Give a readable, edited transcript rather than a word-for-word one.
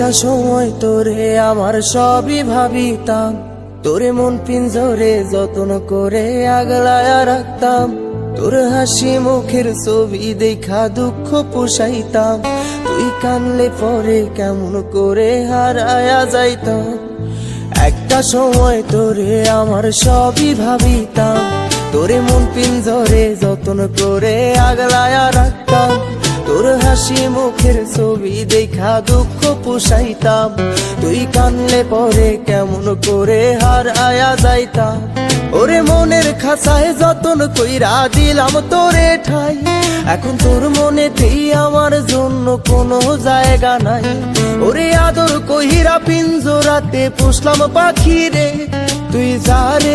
একটা সময় তোরে আমার সবই ভাবিতাম, তোরে মন পিঞ্জরে যত্ন করে আগলায়া রাখতাম। তোর হাসি মুখের ছবি দেখা দুঃখ পোষাইতাম, তুই কানলে পরে কেমন করে হারায়া যাইতাম। একটা সময় তোরে আমার সবই ভাবিতাম, তোরে মন পিঞ্জরে যত্ন করে আগলায়া রাখতাম। তোর হাসি মুখের ছবি দেখা দুঃখ পোষাইতাম, তুই কানলে পরে কেমন করে হারায়া যাইতাম। ওরে মনের খাঁচায় যতন কইরা দিলাম তোরে ঠাই, এখন তোর মনেতেই আমার জন্য কোনো জায়গা নাই। ওরে আদর কইরা পিঞ্জরাতে পুষলাম পাখি রে, তুই যা রে